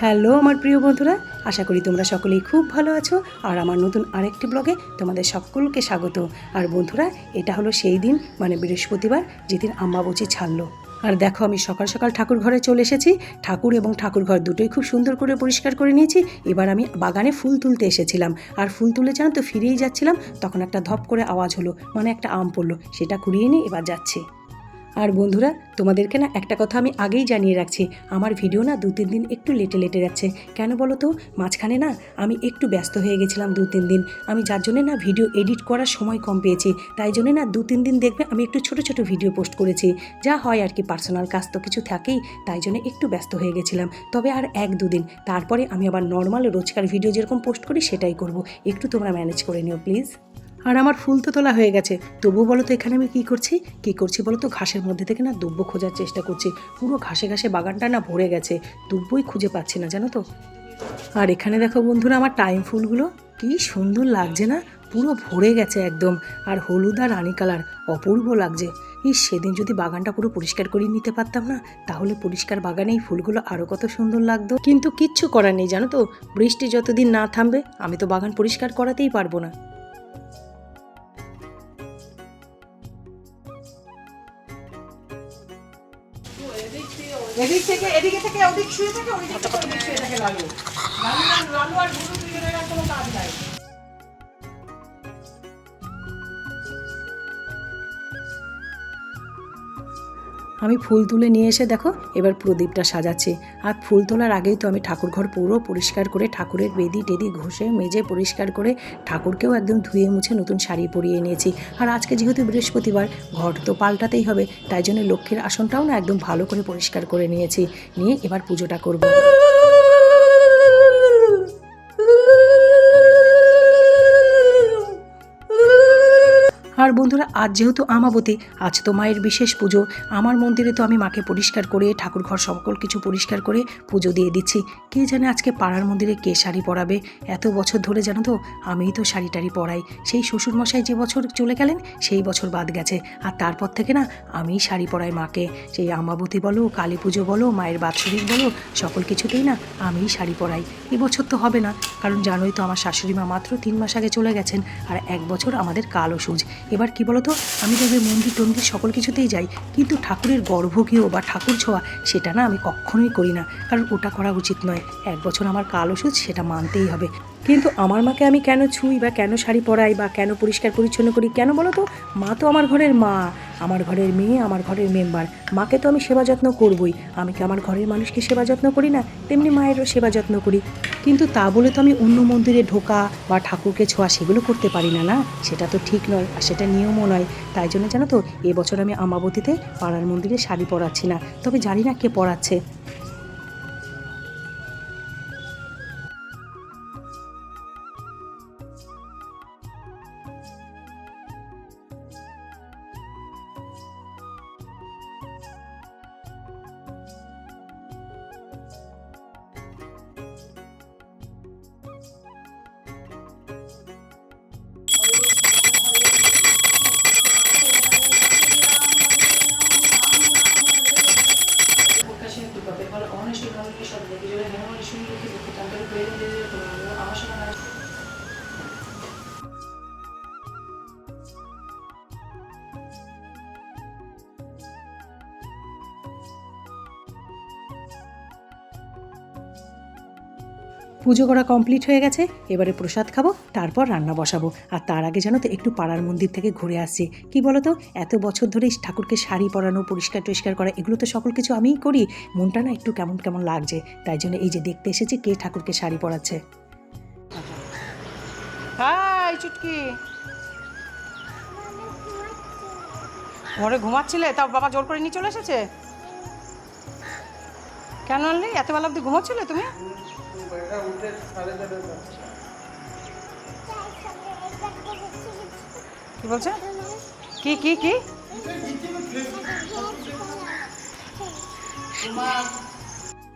Hello আমার প্রিয় বন্ধুরা, আশা করি তোমরা সকলেই খুব ভালো আছো। আর আমার নতুন আরেকটি ব্লগে তোমাদের সকলকে স্বাগত। আর বন্ধুরা, এটা হলো সেই দিন মানে বৃহস্পতিবার, যেদিন আম্বাবচি ছাড়লো। আর দেখো, আমি সকাল সকাল ঠাকুর ঘরে চলে এসেছি। ঠাকুর এবং ঠাকুর ঘর দুটোই খুব সুন্দর করে পরিষ্কার করে নিয়েছি। এবার আমি বাগানে ফুল তুলতে এসেছিলাম, আর ফুল তুলে জানো তো ফিরেই যাচ্ছিলাম, তখন একটা ধপ করে আওয়াজ হলো, মানে একটা আম পড়লো। সেটা কুড়িয়ে নিয়ে এবার যাচ্ছি। আর বন্ধুরা, তোমাদেরকে না একটা কথা আমি আগেই জানিয়ে রাখছি, আমার ভিডিও না 2-3 দিন একটু লেটে যাচ্ছে। কেন বলো তো? মাঝখানে না আমি একটু ব্যস্ত হয়ে গেছিলাম 2-3 দিন। আমি যার জন্যে না ভিডিও এডিট করার সময় কম পেয়েছি, তাই জন্যে না 2-3 দিন দেখবে আমি একটু ছোট ছোট ভিডিও পোস্ট করেছি। যা হয় আর কি, পার্সোনাল কাজ তো কিছু থাকেই, তাই জন্য একটু ব্যস্ত হয়ে গেছিলাম। তবে আর 1-2 দিন তারপরে আমি আবার নর্মাল রোজকার ভিডিও যেরকম পোস্ট করি সেটাই করব। একটু তোমরা ম্যানেজ করে নিও প্লিজ। আর আমার ফুল তো তোলা হয়ে গেছে, তবুও বলো তো এখানে আমি কী করছি বলো তো? ঘাসের মধ্যে থেকে না দুব্বো খোঁজার চেষ্টা করছি। পুরো ঘাসে ঘাসে বাগানটা না ভরে গেছে, দুব্বোই খুঁজে পাচ্ছি না, জানো তো। আর এখানে দেখো বন্ধুরা, আমার টাইম ফুলগুলো কি সুন্দর লাগছে না, পুরো ভরে গেছে একদম। আর হলুদ আর রানী কালার, অপূর্ব লাগছে। সেদিন যদি বাগানটা পুরো পরিষ্কার করে নিতে পারতাম না, তাহলে পরিষ্কার বাগানে এই ফুলগুলো আরও কত সুন্দর লাগতো। কিন্তু কিচ্ছু করার নেই, জানো তো, বৃষ্টি যতদিন না থামবে আমি তো বাগান পরিষ্কার করাতেই পারবো না। এদিক থেকে এদিকে থেকে ওদিক শুয়ে থাকে, ওদিক থেকে ওদিক শুয়ে থাকে। লালু লালু আর গুরু দুজনের আর কোনো কাজ নাই। আমি ফুল তুলে নিয়ে এসে দেখো এবার প্রদীপটা সাজাচ্ছি। আর ফুল তোলার আগেই তো আমি ঠাকুর ঘর পুরো পরিষ্কার করে, ঠাকুরের বেদি টেদি ঘষে মেজে পরিষ্কার করে, ঠাকুরকেও একদম ধুয়ে মুছে নতুন শাড়ি পরিয়ে নিয়েছি। আর আজকে যেহেতু বৃহস্পতিবার, ঘর তো পাল্টাতেই হবে, তাই জন্য লক্ষ্মীর আসনটাও না একদম ভালো করে পরিষ্কার করে নিয়েছি। নিয়ে এবার পুজোটা করব। আর বন্ধুরা, আজ যেহেতু আমাবতী, আজ তো মায়ের বিশেষ পুজো। আমার মন্দিরে তো আমি মাকে পরিষ্কার করে, ঠাকুর ঘর সকল কিছু পরিষ্কার করে পুজো দিয়ে দিচ্ছি। কে জানে আজকে পাড়ার মন্দিরে কে শাড়ি পরাবে। এত বছর ধরে জানো তো আমিই তো শাড়ি টাড়ি পরাই। সেই শ্বশুরমশাই যে বছর চলে গেলেন সেই বছর বাদ গেছে, আর তারপর থেকে না আমিই শাড়ি পরাই মাকে। সেই আমাবতী বলো, কালী পুজো বলো, মায়ের বাৎসরিক বলো, সকল কিছুতেই না আমিই শাড়ি পরাই। এবছর তো হবে না, কারণ জানোই তো আমার শাশুড়ি মা মাত্র 3 মাস আগে চলে গেছেন, আর 1 বছর আমাদের কালো সুজ। এবার কি বলতো, আমি তবে মন্দির টন্দির সকল কিছুতেই যাই, কিন্তু ঠাকুরের গর্ভগৃহ বা ঠাকুর ছোঁয়া সেটা না আমি কখনোই করি না, কারণ ওটা করা উচিত নয়। 1 বছর আমার কাল ওষুধ, সেটা মানতেই হবে। কিন্তু আমার মাকে আমি কেন ছুঁই বা কেন শাড়ি পরাই বা কেন পরিষ্কার পরিচ্ছন্ন করি, কেন বলো তো? মা তো আমার ঘরের মা, আমার ঘরের মেয়ে, আমার ঘরের মেম্বার। মাকে তো আমি সেবা যত্ন করবই। আমি কি আমার ঘরের মানুষকে সেবা যত্ন করি না? তেমনি মায়েরও সেবা যত্ন করি। কিন্তু তা বলে তো আমি অন্য মন্দিরে ঢোকা বা ঠাকুরকে ছোঁয়া সেগুলো করতে পারি না, না, সেটা তো ঠিক নয়, আর সেটা নিয়মও নয়। তাই জন্য জানো তো, এবছর আমি আমাবতীতে পাড়ার মন্দিরে শাড়ি পরাচ্ছি না, তবে জানি না কে পরাচ্ছে। পুজো করা কমপ্লিট হয়ে গেছে, এবারে প্রসাদ খাবো, তারপর রান্না বসাবো। আর তার আগে জানো তো একটু পাড়ার মন্দির থেকে ঘুরে আসছি। কি বলো তো, এত বছর ধরে ঠাকুরকে শাড়ি পরানো, পরিষ্কার টরিষ্কার করা, এগুলো তো সকল কিছু আমিই করি। মনটা না একটু কেমন কেমন লাগছে, তাই জন্য এই যে দেখতে এসেছি কে ঠাকুরকে শাড়ি পরাচ্ছে। হাই চুটকি, ঘরে ঘুমাচ্ছিলে, তাও বাবা জোর করে নিয়ে চলে এসেছে। কেন আনলি? এত বেলা অব্দি ঘুমাচ্ছিলে তুমি? কি বলছে? কি কি কি?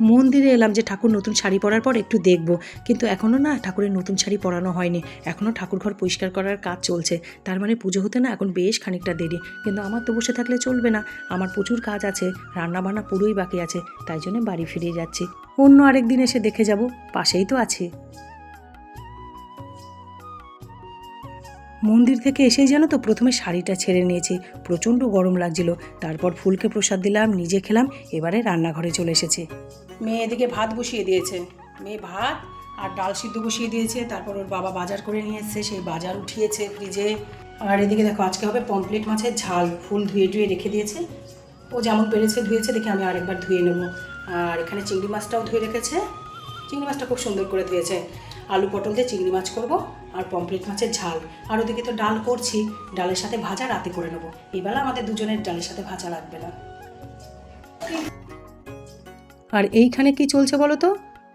মন্দিরে এলাম যে ঠাকুর নতুন শাড়ি পরার পর একটু দেখব, কিন্তু এখনও না ঠাকুরের নতুন শাড়ি পরানো হয়নি, এখনও ঠাকুর ঘর পরিষ্কার করার কাজ চলছে। তার মানে পুজো হতে না এখন বেশ খানিকটা দেরি, কিন্তু আমার তো বসে থাকলে চলবে না, আমার প্রচুর কাজ আছে, রান্নাবান্না পুরোই বাকি আছে, তাই জন্য বাড়ি ফিরে যাচ্ছি। অন্য আরেক দিন এসে দেখে যাব, পাশেই তো আছে। মন্দির থেকে এসেই জানো তো প্রথমে শাড়িটা ছেড়ে নিয়েছি, প্রচণ্ড গরম লাগছিল, তারপর ফুলকে প্রসাদ দিলাম, নিজে খেলাম, এবারে রান্নাঘরে চলে এসেছি। মেয়ে এদিকে ভাত বসিয়ে দিয়েছে, মেয়ে ভাত আর ডাল সিদ্ধ বসিয়ে দিয়েছে, তারপর ওর বাবা বাজার করে নিয়ে এসছে, সেই বাজার উঠিয়েছে ফ্রিজে। আর এদিকে দেখো আজকে হবে পমফ্লেট মাছের ঝাল, ফুল ধুয়ে ধুয়ে রেখে দিয়েছে, ও যেমন পেরেছে ধুয়েছে, দেখে আমি আরেকবার ধুয়ে নেব। আর এখানে চিংড়ি মাছটাও ধুয়ে রেখেছে, চিংড়ি মাছটা খুব সুন্দর করে ধুয়েছে। আলু পটল দিয়ে চিংড়ি মাছ করব আর পমফ্লেট মাছের ঝাল, আর ওদিকে তো ডাল করছি, ডালের সাথে ভাজা রাতে করে নেবো, এবেলা আমাদের দুজনের ডালের সাথে ভাজা লাগবে না। আর এইখানে কি চলছে বলো তো,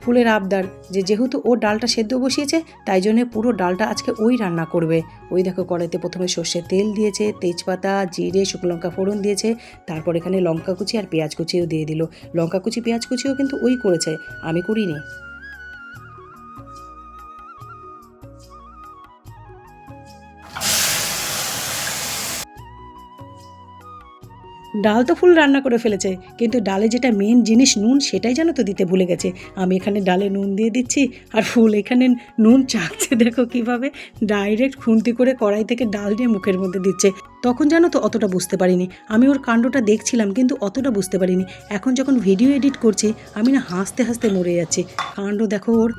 ফুলের আবদার যে যেহেতু ও ডালটা সেদ্ধ বসিয়েছে, তাই জন্য পুরো ডালটা আজকে ওই রান্না করবে। ওই দেখো কড়াইতে প্রথমে সর্ষের তেল দিয়েছে, তেজপাতা, জিরে, শুকনো লঙ্কা ফোড়ন দিয়েছে, তারপর এখানে লঙ্কা কুচি আর পেঁয়াজ কুচিও দিয়ে দিল। লঙ্কা কুচি পেঁয়াজ কুচিও কিন্তু ওই করেছে, আমি করিনি। ডাল তো ফুল রান্না করে ফেলেছে, কিন্তু ডালে যেটা মেন জিনিস নুন, সেটাই যেন তো দিতে ভুলে গেছে। আমি এখানে ডালে নুন দিয়ে দিচ্ছি, আর ফুল এখানে নুন চাকছে, দেখো কিভাবে ডাইরেক্ট খুন্তি করে কড়াই থেকে ডাল দিয়ে মুখের মধ্যে দিচ্ছে। তখন জানো তো অতটা বুঝতে পারিনি, আমি ওর কাণ্ডটা দেখছিলাম কিন্তু অতটা বুঝতে পারিনি। এখন যখন ভিডিও এডিট করছি আমি না হাসতে হাসতে মরে যাচ্ছি, কাণ্ড দেখো ওর।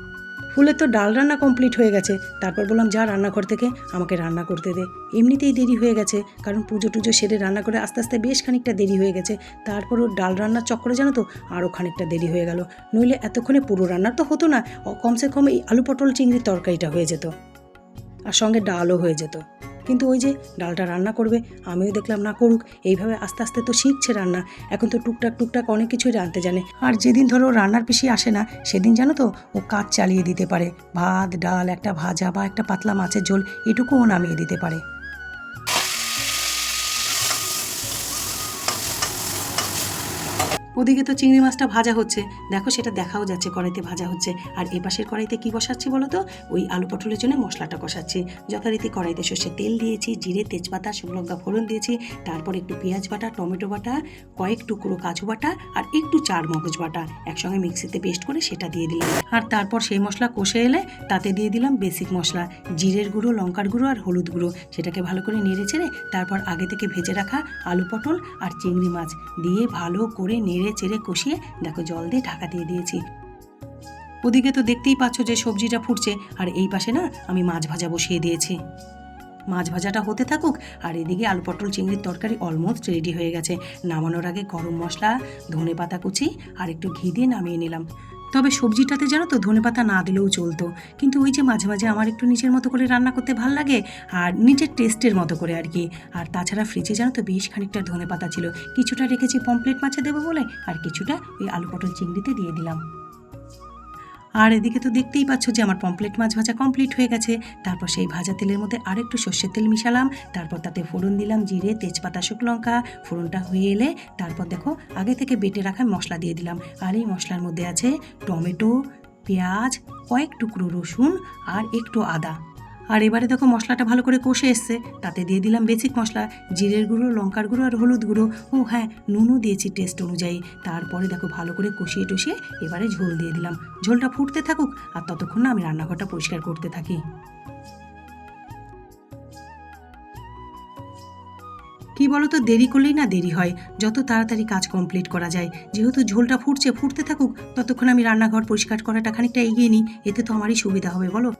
ফুলের তো ডাল রান্না কমপ্লিট হয়ে গেছে, তারপর বললাম যা রান্নাঘর থেকে আমাকে রান্না করতে দে। এমনিতেই দেরি হয়ে গেছে, কারণ পুজো টুজো সেরে রান্না করে আস্তে আস্তে বেশ খানিকটা দেরি হয়ে গেছে, তারপর ওর ডাল রান্নার চক্করে জানো তো আরও খানিকটা দেরি হয়ে গেল, নইলে এতক্ষণে পুরো রান্নার তো হতো না, কমসে কম এই আলু পটল চিংড়ির তরকারিটা হয়ে যেত, আর সঙ্গে ডালও হয়ে যেত। কিন্তু ওই যে ডালটা রান্না করবে, আমিও দেখলাম না করুক, এইভাবে আস্তে আস্তে তো শিখছে রান্না, এখন তো টুকটাক টুকটাক অনেক কিছুই রাঁধতে জানে। আর যেদিন ধরো রান্নার পিসি আসে না, সেদিন জানো তো ও কাজ চালিয়ে দিতে পারে, ভাত ডাল একটা ভাজা বা একটা পাতলা মাছের ঝোল এটুকুও নামিয়ে দিতে পারে। ওদিকে তো চিংড়ি মাছটা ভাজা হচ্ছে, দেখো সেটা দেখাও যাচ্ছে কড়াইতে ভাজা হচ্ছে। আর এই পাশের কড়াইতে কি বসাচ্ছি বলো তো, ওই আলু পটলের জন্য মশলাটা কষাচ্ছি। যথারীতি কড়াইতে সর্ষের তেল দিয়েছি, জিরে তেজপাতা শুকনো লঙ্কা ফোড়ন দিয়েছি, তারপর একটু পেঁয়াজ বাটা, টমেটো বাটা, কয়েক টুকরো কাজু বাটা আর একটু চার মগজ বাটা একসঙ্গে মিক্সিতে পেস্ট করে সেটা দিয়ে দিলাম। আর তারপর সেই মশলা কষে এলে তাতে দিয়ে দিলাম বেসিক মশলা, জিরের গুঁড়ো, লঙ্কার গুঁড়ো আর হলুদ গুঁড়ো, সেটাকে ভালো করে নেড়ে চেড়ে তারপর আগে থেকে ভেজে রাখা আলু পটল আর চিংড়ি মাছ দিয়ে ভালো করে নেড়ে চেড়ে কষিয়ে দেখো জল দিয়ে ঢাকা দিয়ে দিয়েছি। ওদিকে তো দেখতেই পাচ্ছ যে সবজিটা ফুটছে, আর এই পাশে না আমি মাছ ভাজা বসিয়ে দিয়েছি। মাছ ভাজাটা হতে থাকুক, আর এদিকে আলু পটল চিংড়ির তরকারি অলমোস্ট রেডি হয়ে গেছে। নামানোর আগে গরম মশলা, ধনে পাতা কুচি আর একটু ঘি দিয়ে নামিয়ে নিলাম। তবে সবজিটাতে জানো তো ধনেপাতা না দিলেও চলতো, কিন্তু ওই যে মাঝে মাঝে আমার একটু নিজের মতো করে রান্না করতে ভাল লাগে, আর নিজের টেস্টের মতো করে আর কি। আর তাছাড়া ফ্রিজে জানো তো বেশ খানিকটা ধনেপাতা ছিল, কিছুটা রেখেছি পমফ্লেট মাছে দেবো বলে, আর কিছুটা ওই আলু পটল চিংড়িতে দিয়ে দিলাম। আর এদিকে তো দেখতেই পাচ্ছ যে আমার পমফ্লেট মাছ ভাজা কমপ্লিট হয়ে গেছে। তারপর সেই ভাজা তেলের মধ্যে আরেকটু সর্ষের তেল মিশালাম, তারপর তাতে ফোড়ন দিলাম জিরে তেজপাতা শুকনো লঙ্কা। ফোড়নটা হয়ে এলে তারপর দেখো আগে থেকে বেটে রাখা মশলা দিয়ে দিলাম, আর এই মশলার মধ্যে আছে টমেটো, পেঁয়াজ, কয়েক টুকরো রসুন আর একটু আদা। আর এবারে দেখো মশলাটা ভালো করে কষে এসছে, তাতে দিয়ে দিলাম বেসিক মশলা, জিরের গুঁড়ো, লঙ্কার গুঁড়ো আর হলুদ গুঁড়ো, ও হ্যাঁ নুনও দিয়েছি টেস্ট অনুযায়ী। তারপরে দেখো ভালো করে কষিয়ে টষিয়ে এবারে ঝোল দিয়ে দিলাম। ঝোলটা ফুটতে থাকুক, আর ততক্ষণ না আমি রান্নাঘরটা পরিষ্কার করতে থাকি। কি বলো তো, দেরি করলেই না দেরি হয়, যত তাড়াতাড়ি কাজ কমপ্লিট করা যায়। যেহেতু ঝোলটা ফুটছে, ফুটতে থাকুক, ততক্ষণ আমি রান্নাঘর পরিষ্কার করাটা খানিকটা এগিয়ে নিই, এতে তো আমারই সুবিধা হবে বলো।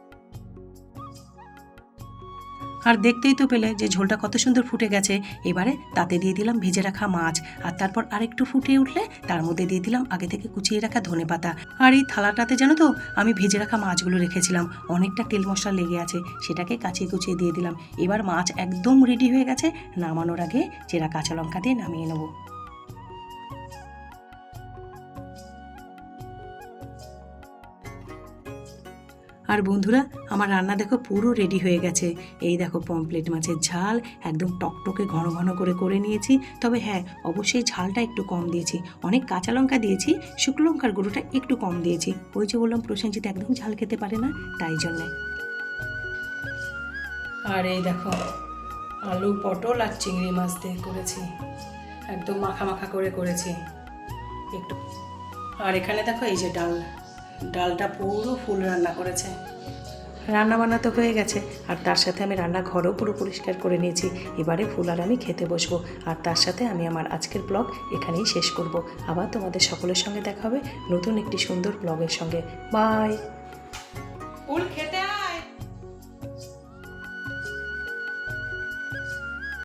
আর দেখতেই তো পেলে যে ঝোলটা কত সুন্দর ফুটে গেছে। এবারে তাতে দিয়ে দিলাম ভেজে রাখা মাছ, আর তারপর আরেকটু ফুটে উঠলে তার মধ্যে দিয়ে দিলাম আগে থেকে কুচিয়ে রাখা ধনেপাতা। আর এই থালাটাতে জানো তো আমি ভেজে রাখা মাছগুলো রেখেছিলাম, অনেকটা তেল মশলা লেগে আছে, সেটাকে কাচিয়ে কুচিয়ে দিয়ে দিলাম। এবার মাছ একদম রেডি হয়ে গেছে, নামানোর আগে চেরা কাঁচা লঙ্কা দিয়ে নামিয়ে নেবো। আর বন্ধুরা আমার রান্না দেখো পুরো রেডি হয়ে গেছে। এই দেখো পমফ্লেট মাছের ঝাল একদম টকটকে ঘন ঘন করে নিয়েছি। তবে হ্যাঁ, অবশ্যই ঝালটা একটু কম দিয়েছি, অনেক কাঁচা লঙ্কা দিয়েছি, শুকনো লঙ্কার গুঁড়োটা একটু কম দিয়েছি। ওই যে বললাম প্রসেনজিৎ একদম ঝাল খেতে পারে না, তাই জন্যে। আর এই দেখো আলু পটল আর চিংড়ি মাছ দিয়ে করেছি, একদম মাখা মাখা করে করেছি একটু। আর এখানে দেখো এই যে ডালটা পুরো ফুল রান্না করেছে। রান্না বান্না তো হয়ে গেছে, আর তার সাথে আমি রান্নাঘরও পুরো পরিষ্কার করে নিয়েছি। এবারে ফুল আর আমি খেতে বসবো, আর তার সাথে আমি আমার আজকের ব্লগ এখানেই শেষ করব। আবার তোমাদের সকলের সঙ্গে দেখা হবে নতুন একটি সুন্দর ব্লগের সঙ্গে। বাই। ফুল খেতে